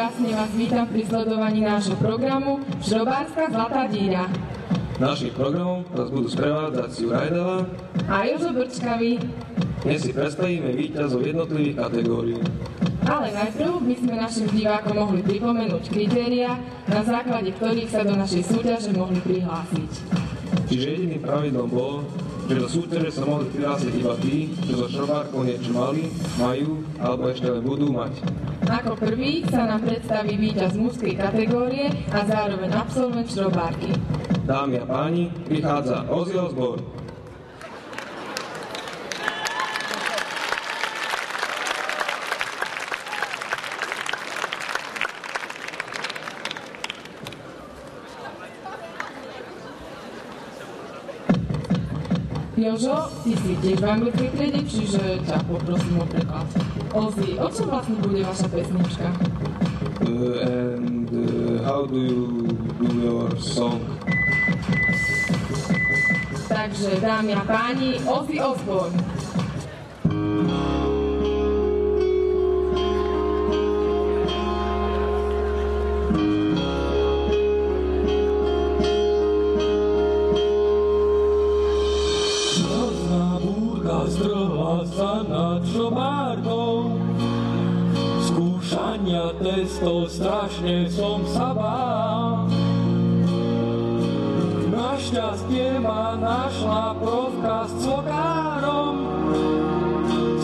krásne vás vítam pri sledovaní nášho programu Žrobárska zlatá díra. Našim programom vás budú sprevádzať Jurajdela a Jožo Brčkavý. Dnes si predstavíme víťazov jednotlivých kategórií. Ale najprv by sme našim divákom mohli pripomenúť kritériá, na základe ktorých sa do našej súťaže mohli prihlásiť. Čiže jediným pravidlom bolo, že do súťaže sa mohli prihlásiť iba tí, čo so žrobárkou niečo mali, majú alebo ešte len budú mať. Ako prvý sa nám predstaví víťaz mužskej kategórie a zároveň absolvent žrobárky. Dámy a páni, prichádza Ozzy Osbourne. Jožo, ty si tiež v anglickej triede, čiže ťa poprosím o preklad. Ozzy, o čom vlastne bude vaša pesnička? How do you do your song? Takže, dámy a páni, Ozzy Osbourne. Skúšania testov strašne som sa bál. Našťastie ma našla profka s cokárom.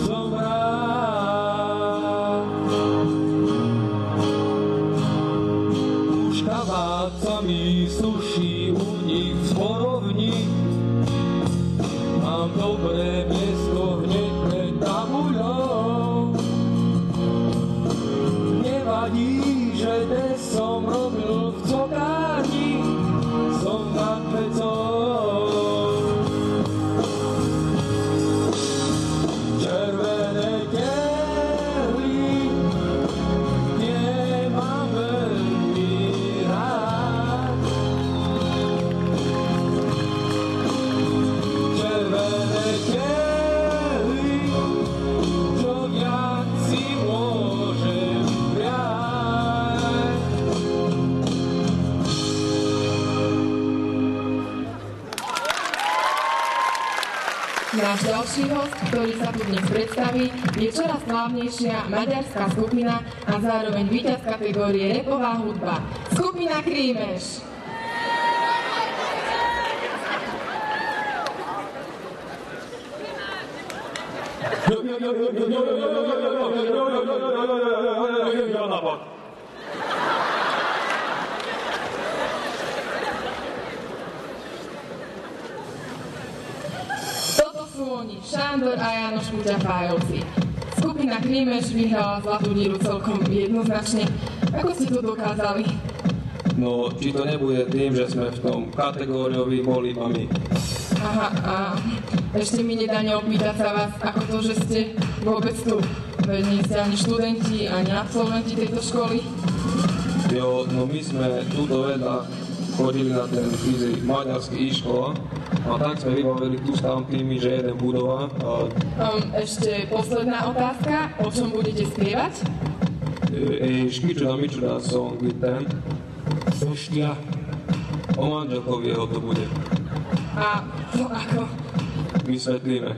Som rád. Už kabát sa mi suší u nich v zborovni. Mám dobré miesto hneď pred tabuľou. Nevadí, že dnes som robil v cokárni, som nad pecou. Červené tehly nemám veľmi rád. Červené tehly, čo viac si môžem priať. Náš ďalší host, ktorý sa tu dnes predstaví, je čoraz slávnejšia maďarská skupina a zároveň víťaz kategórie rapová hudba. Skupina Krímeš. Toto sú oni, Šándor a Jánoš Kuťafájovci. Skupina Krímeš vyhrala zlatú díru celkom jednoznačne. Ako ste to dokázali? No, či to nebude tým, že sme v tom kategóriovi boli iba my. Aha, a ešte mi nedá neopýtať sa vás, ako to, že ste vôbec tu. Veď nie ste ani študenti, ani absolventi tejto školy. Jo, no my sme tuto vedľa chodili na ten maďarský e-škola a tak sme vybavili tu s tamtými, že jeden budova. Ešte posledná otázka, o čom budete spievať? Škičuda mičuda song with ten. Peštia. O manželkovi jeho to bude. A to ako? Vysvetlíme.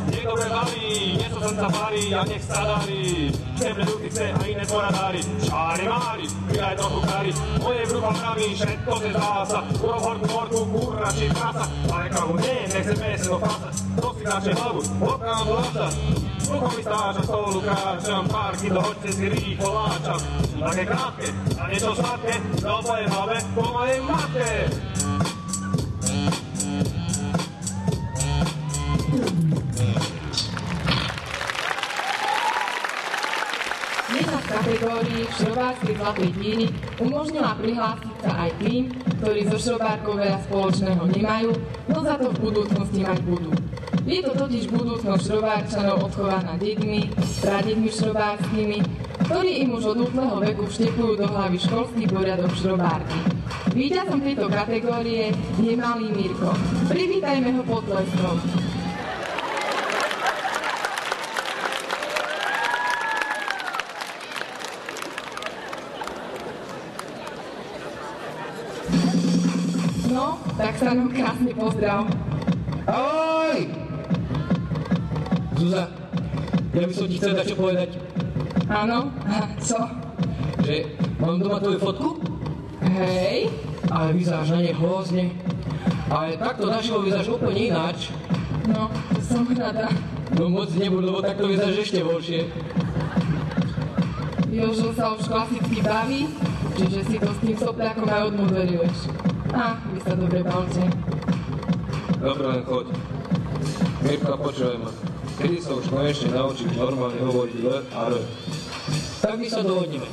Niekto prebaví, niečo som sa parí a nech sa darí. Šteble dutice a iné poradári, šári mári, pridaj trochu kari. Moje brucho praví, všetko se zása. Urob horku, morku, kurra či prasa. Ale komu nie, nechce pese do fasa. To si dáče hlavu, okám vlása. Rucho mi stáča, stolu kráčam, párky do hoďte si rýchlo láčam. Sú také krátke a niečo sladké, do tvojej hlave po mojej matke. Jedna z kategórií šrobárskej zlatej díny umožnila prihlásiť sa aj tým, ktorí so šrobárkou veľa spoločného nemajú, no za to v budúcnosti mať budú. Je to totiž budúcnosť šrobárčanov odchovaná dedmi, pradedmi šrobárskymi, ktorí im už od útleho veku vštepujú do hlavy školský poriadok šrobárky. Víťazom tejto kategórie je malý Mirko. Privítajme ho potleskom. No, tak sa nám krásne pozdrav. Ahoj! Zuzá, ja by som ti chcel dačo povedať. Áno? A co? Že mám doma tvoju fotku, Hej? ale vyzeráš na nej hrozne. Ale takto naživo vyzeráš úplne ináč. No, to som rada. No moc nebudú, lebo takto vyzeráš ešte horšie. Jožo sa už klasicky baví, čiže si to s tým sopľakom aj odmodeluješ. A, vy sa dobre bavte. Dobre, len choď. Mirka, počúvaj ma. Kedy sa už konečne naučíš normálne hovoriť L a R? Tak my sa dohodneme.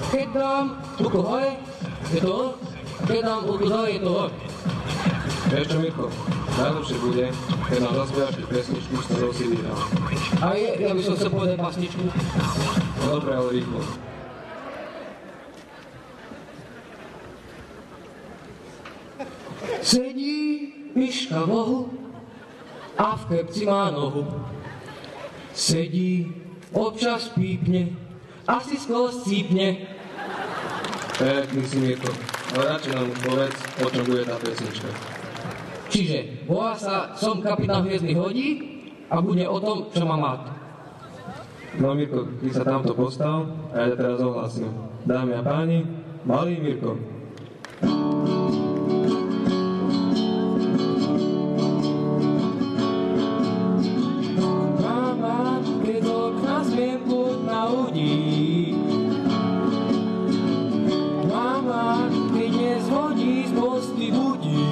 Keď dám ruku hore, je to L. Keď dám ruku dole, je to L. Vieš čo, Mirko? Najlepšie bude, keď nám zaspievaš tú pesničku, s ktorou si vyhral. A ja by som chcel povedať pasničku. No dobre, ale rýchlo. Sedí myška v lohu a v krepci má nohu. Sedí, občas pípne, asi skôr scípne. Pekný si, Mirko. Ale radšej nám už povedz, o čom bude tá pesnička. Čiže volá sa Som kapitán hviezdnych lodí a bude o tom, čo má mať. No Mirko, ty sa tamto postav a ja teraz ohlasím. Dámy a páni, malý Mirko. Mama, keď okna smiem púť na ľudí. Mama, keď nezhodí z posty budí.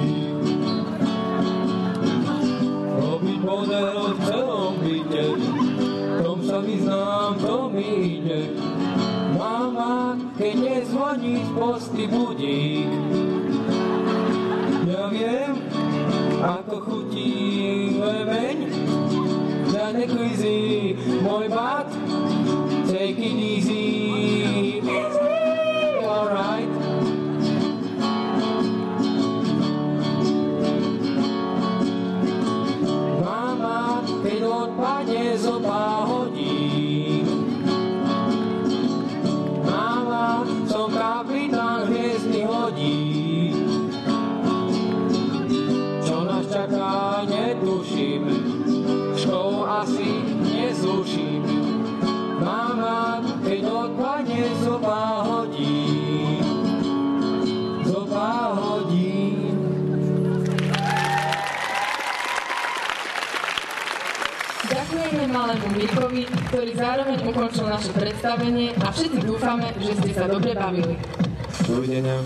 Robiť model v celom byte, v tom sa vyznám, to mi ide. Mama, keď nezvoní z posty budík. Ja viem, ako chutí leveň, žiadne kvízy, môj brat, take it easy, alright. Mama, keď odpadne zo pár hodín. Mama, som kapitán hviezdnych lodí. Čo nás čaká, netušíme, školu asi nezrušíme. Mama, keď odpadne zo pár hodín. Zo pár hodín. Ďakujeme malému Mirkovi, ktorý zároveň ukončil naše predstavenie a všetci dúfame, že ste sa dobre bavili. Dovidenia.